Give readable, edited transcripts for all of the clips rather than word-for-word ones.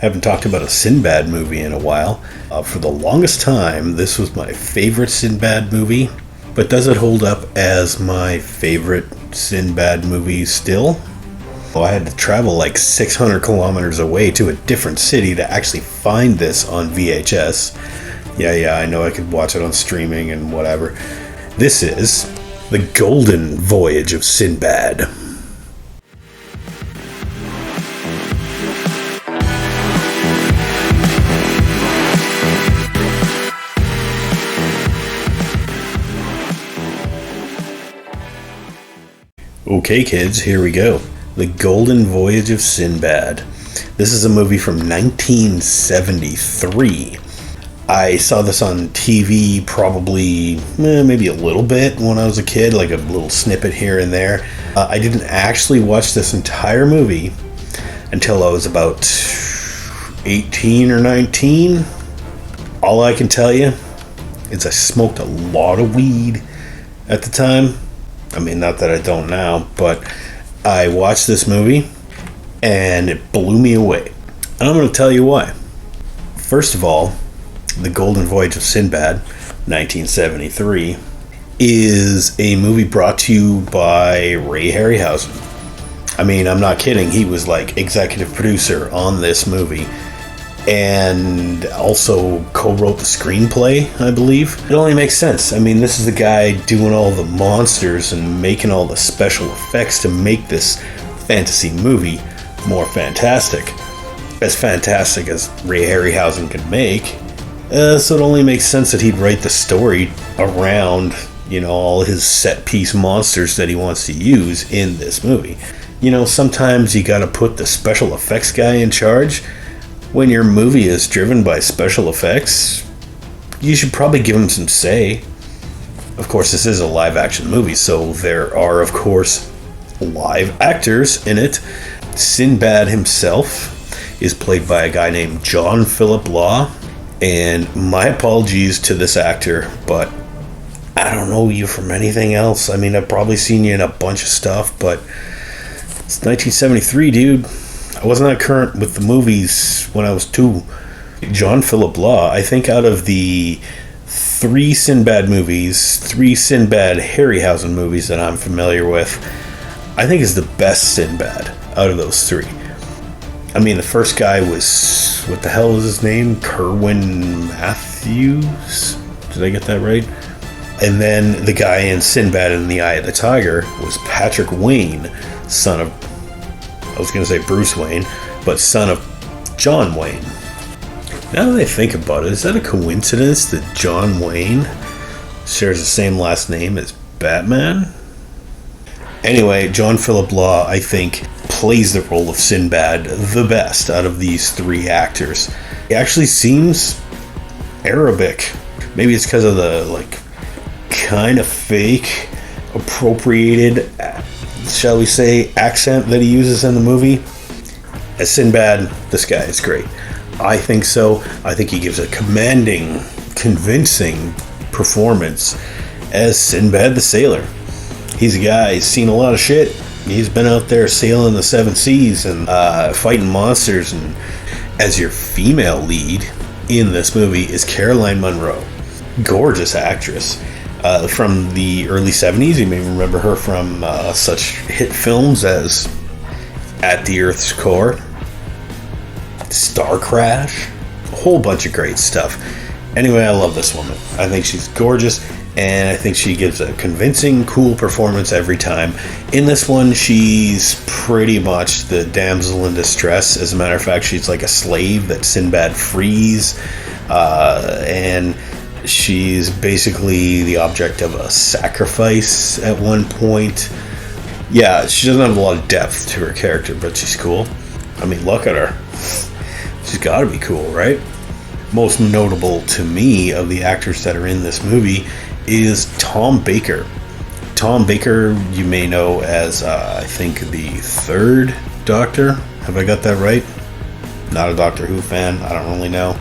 Haven't talked about a Sinbad movie in a while. For the longest time, this was my favorite Sinbad movie. But does it hold up as my favorite Sinbad movie still? Well, I had to travel like 600 kilometers away to a different city to actually find this on VHS. Yeah, I know I could watch it on streaming and whatever. This is The Golden Voyage of Sinbad. Okay, kids, here we go. The Golden Voyage of Sinbad. This is a movie from 1973. I saw this on TV probably maybe a little bit when I was a kid, like a little snippet here and there. I didn't actually watch this entire movie until I was about 18 or 19. All I can tell you is I smoked a lot of weed at the time. I mean, not that I don't now, but I watched this movie and it blew me away. And I'm going to tell you why. First of all, The Golden Voyage of Sinbad, 1973, is a movie brought to you by Ray Harryhausen. I mean, I'm not kidding. He was like executive producer on this movie and also co-wrote the screenplay, I believe. It only makes sense. I mean, this is the guy doing all the monsters and making all the special effects to make this fantasy movie more fantastic. As fantastic as Ray Harryhausen could make. So it only makes sense that he'd write the story around, all his set-piece monsters that he wants to use in this movie. Sometimes you gotta put the special effects guy in charge. When your movie is driven by special effects, you should probably give him some say. Of course, this is a live-action movie, so there are, of course, live actors in it. Sinbad himself is played by a guy named John Philip Law. And my apologies to this actor, but I don't know you from anything else. I mean, I've probably seen you in a bunch of stuff, but it's 1973, dude. I wasn't that current with the movies when I was 2. John Philip Law, I think out of the 3 Sinbad Harryhausen movies that I'm familiar with, I think is the best Sinbad out of those 3. I mean, the first guy was, what the hell was his name? Kerwin Matthews? Did I get that right? And then the guy in Sinbad and the Eye of the Tiger was Patrick Wayne, son of, I was going to say Bruce Wayne, but son of John Wayne. Now that I think about it, is that a coincidence that John Wayne shares the same last name as Batman? Anyway, John Philip Law, I think, plays the role of Sinbad the best out of these 3 actors. He actually seems Arabic. Maybe it's because of the, kind of fake, appropriated, shall we say, accent that he uses in the movie. As Sinbad, this guy is great. I think so. I think he gives a commanding, convincing performance as Sinbad the Sailor. He's a guy who's seen a lot of shit. He's been out there sailing the 7 seas and fighting monsters. And as your female lead in this movie is Caroline Munro. Gorgeous actress. From the early 70s, you may remember her from such hit films as At the Earth's Core, Star Crash, a whole bunch of great stuff. Anyway, I love this woman. I think she's gorgeous, and I think she gives a convincing, cool performance every time. In this one, she's pretty much the damsel in distress. As a matter of fact, she's like a slave that Sinbad frees, and she's basically the object of a sacrifice at one point. Yeah, she doesn't have a lot of depth to her character, but she's cool. I mean, look at her. She's gotta be cool, right? Most notable to me of the actors that are in this movie is Tom Baker. Tom Baker, you may know as, I think, the 3rd Doctor. Have I got that right? Not a Doctor Who fan. I don't really know.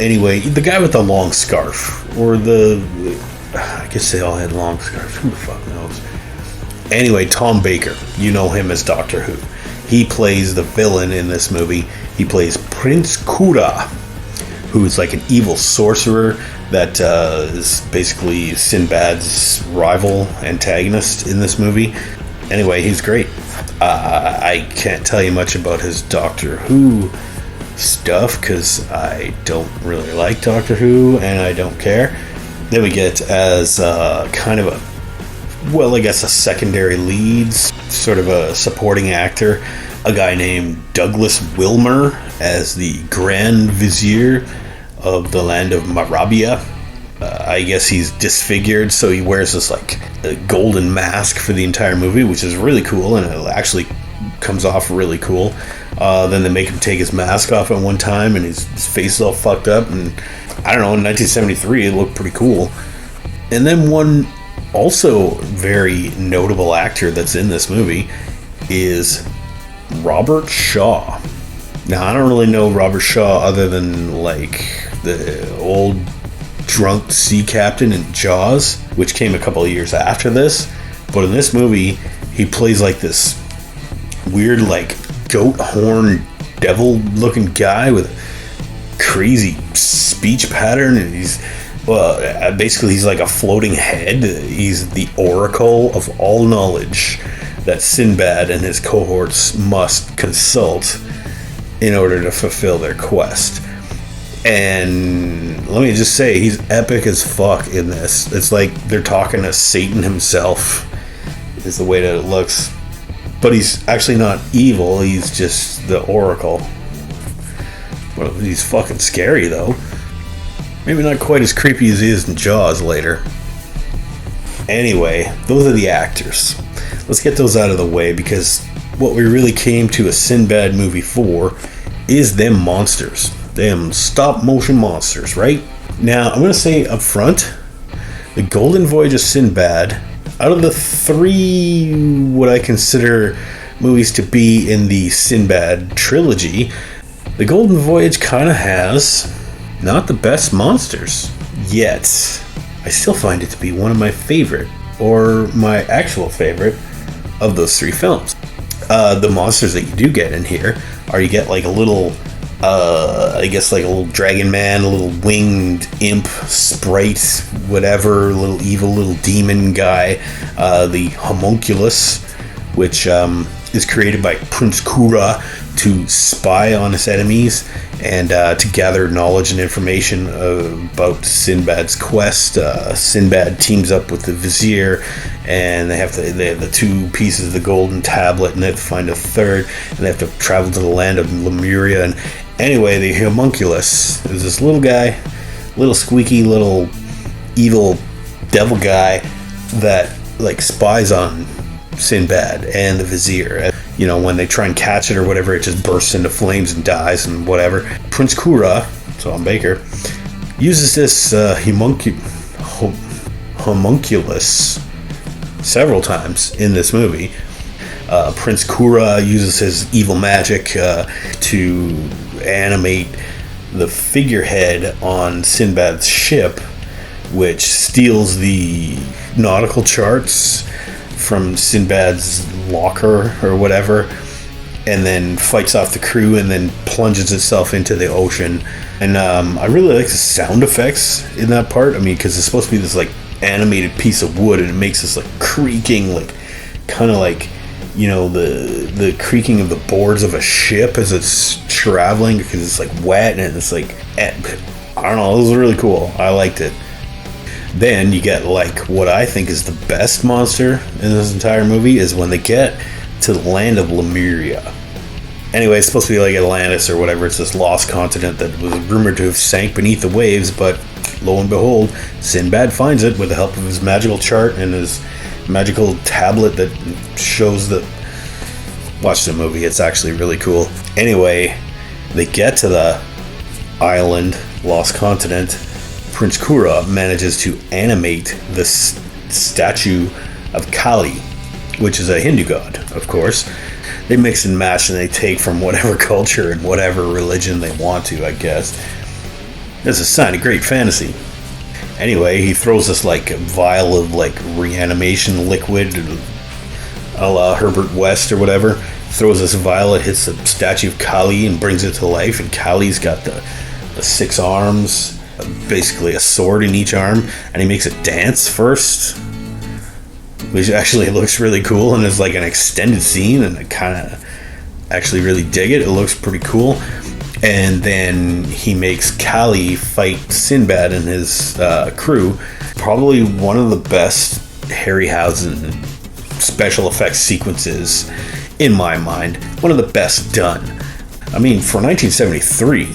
Anyway, the guy with the long scarf. Or I guess they all had long scarves. Who the fuck knows? Anyway, Tom Baker. You know him as Doctor Who. He plays the villain in this movie. He plays Prince Kura, who's like an evil sorcerer that is basically Sinbad's rival antagonist in this movie. Anyway, he's great. I can't tell you much about his Doctor Who stuff because I don't really like Doctor Who and I don't care. Then we get as kind of a secondary lead, sort of a supporting actor, a guy named Douglas Wilmer as the Grand Vizier of the land of Marabia. I guess he's disfigured, so he wears this like a golden mask for the entire movie, which is really cool, and it actually comes off really cool. Then they make him take his mask off at one time, and his face is all fucked up, and I don't know, in 1973 it looked pretty cool. And then one also very notable actor that's in this movie is Robert Shaw. Now, I don't really know Robert Shaw other than like the old drunk sea captain in Jaws, which came a couple of years after this. But in this movie, he plays like this weird like goat horn devil looking guy with crazy speech pattern, and he's like a floating head. He's the oracle of all knowledge that Sinbad and his cohorts must consult in order to fulfill their quest. And let me just say, he's epic as fuck in this. It's like they're talking to Satan himself, is the way that it looks. But he's actually not evil, he's just the oracle. Well, he's fucking scary though. Maybe not quite as creepy as he is in Jaws later. Anyway, those are the actors. Let's get those out of the way, because what we really came to a Sinbad movie for is them monsters. Them stop motion monsters, right? Now, I'm going to say up front, the Golden Voyage of Sinbad, out of the three what I consider movies to be in the Sinbad trilogy, the Golden Voyage kind of has not the best monsters. Yet, I still find it to be one of my favorite, or my actual favorite, of those three films. The monsters that you do get in here are, you get like a little like a little dragon man, a little winged imp, sprite, whatever, little evil little demon guy, the homunculus, which is created by Prince Kura to spy on his enemies and to gather knowledge and information about Sinbad's quest. Sinbad teams up with the Vizier, and they have the two pieces of the golden tablet, and they have to find a third, and they have to travel to the land of Lemuria. And anyway, the homunculus is this little guy, little squeaky little evil devil guy that like spies on Sinbad and the Vizier. You know, when they try and catch it or whatever, it just bursts into flames and dies and whatever. Prince Kura, Tom Baker, uses this homunculus several times in this movie. Prince Kura uses his evil magic to animate the figurehead on Sinbad's ship, which steals the nautical charts from Sinbad's locker or whatever, and then fights off the crew and then plunges itself into the ocean. And I really like the sound effects in that part. I mean, because it's supposed to be this like animated piece of wood, and it makes this like creaking, like kind of like, you know, the creaking of the boards of a ship as it's traveling, because it's like wet and it's like, I don't know, it was really cool. I liked it. Then you get like what I think is the best monster in this entire movie is when they get to the land of Lemuria. Anyway, it's supposed to be like Atlantis or whatever. It's this lost continent that was rumored to have sank beneath the waves, but lo and behold, Sinbad finds it with the help of his magical chart and his magical tablet that shows the... Watch the movie, it's actually really cool. Anyway, they get to the island, lost continent. Prince Kura manages to animate the statue of Kali, which is a Hindu god, of course. They mix and match, and they take from whatever culture and whatever religion they want to, I guess. It's a sign of great fantasy. Anyway, he throws this like vial of like reanimation liquid, a la Herbert West or whatever, throws this vial, it hits the statue of Kali and brings it to life, and Kali's got the 6 arms, basically a sword in each arm, and he makes it dance first, which actually looks really cool, and is like an extended scene, and I kind of actually really dig it. It looks pretty cool. And then he makes Kali fight Sinbad and his crew. Probably one of the best Harryhausen special effects sequences in my mind. One of the best done. I mean, for 1973,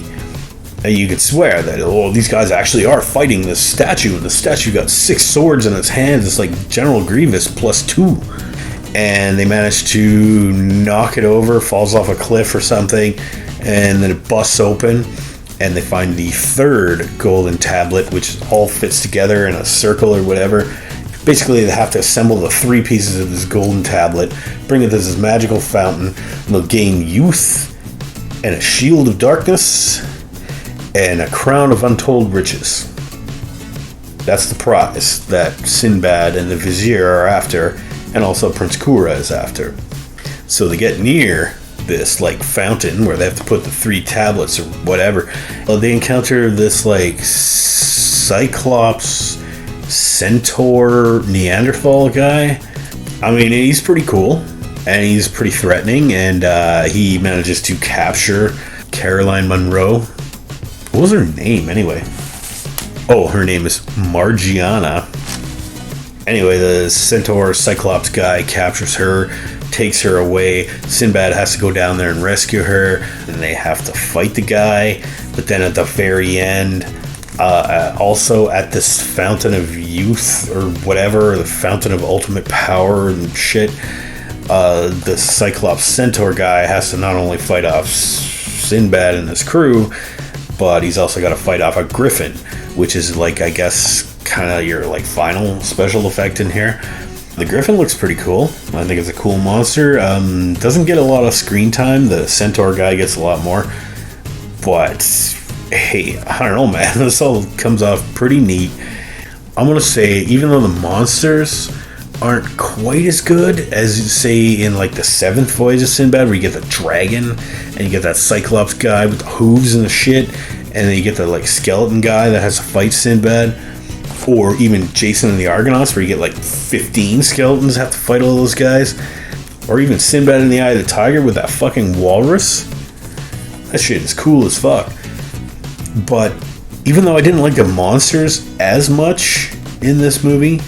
you could swear that, these guys actually are fighting this statue, and the statue got 6 swords in its hands. It's like General Grievous plus 2. And they managed to knock it over, falls off a cliff or something, and then it busts open, and they find the 3rd golden tablet, which all fits together in a circle or whatever. Basically, they have to assemble the 3 pieces of this golden tablet, bring it to this magical fountain, and they'll gain youth, and a shield of darkness, and a crown of untold riches. That's the prize that Sinbad and the Vizier are after, and also Prince Kura is after. So they get near this like fountain where they have to put the 3 tablets or whatever. They encounter this like Cyclops Centaur Neanderthal guy. I mean, he's pretty cool and he's pretty threatening, and he manages to capture Caroline Munro. What was her name anyway? Oh, her name is Margiana. Anyway, the Centaur Cyclops guy captures her, takes her away. Sinbad has to go down there and rescue her, and they have to fight the guy. But then at the very end, also at this fountain of youth or whatever, the fountain of ultimate power and shit, the Cyclops Centaur guy has to not only fight off Sinbad and his crew, but he's also got to fight off a griffin, which is like, I guess, kind of your like final special effect in here. The griffin looks pretty cool. I think it's a cool monster. Doesn't get a lot of screen time. The centaur guy gets a lot more. But hey, I don't know, man. This all comes off pretty neat. I'm gonna say, even though the monsters aren't quite as good as, say, in like the 7th Voyage of Sinbad, where you get the dragon and you get that Cyclops guy with the hooves and the shit, and then you get the like skeleton guy that has to fight Sinbad, or even Jason and the Argonauts, where you get like 15 skeletons have to fight all those guys, or even Sinbad in the Eye of the Tiger with that fucking walrus. That shit is cool as fuck. But even though I didn't like the monsters as much in this movie,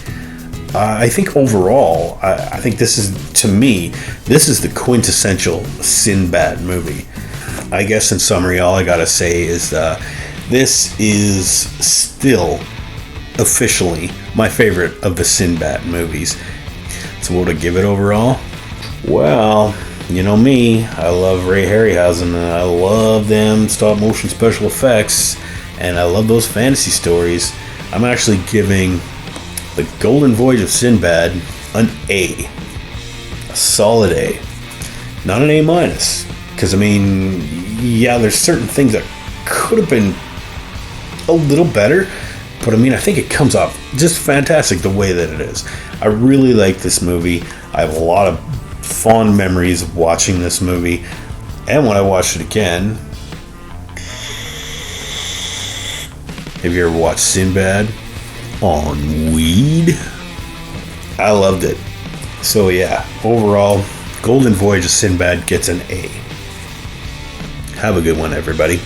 I think overall, I think this is, to me, this is the quintessential Sinbad movie. I guess in summary, all I gotta say is this is still officially my favorite of the Sinbad movies. So what would I give it overall? Well, you know me, I love Ray Harryhausen, and I love them stop motion special effects, and I love those fantasy stories. I'm actually giving The Golden Voyage of Sinbad an A. A solid A. Not an A minus. Because, I mean, yeah, there's certain things that could have been a little better, but I mean, I think it comes off just fantastic the way that it is. I really like this movie. I have a lot of fond memories of watching this movie, and when I watched it again. Have you ever watched Sinbad on weed? I loved it. So yeah, overall, Golden Voyage of Sinbad gets an A. Have a good one, everybody.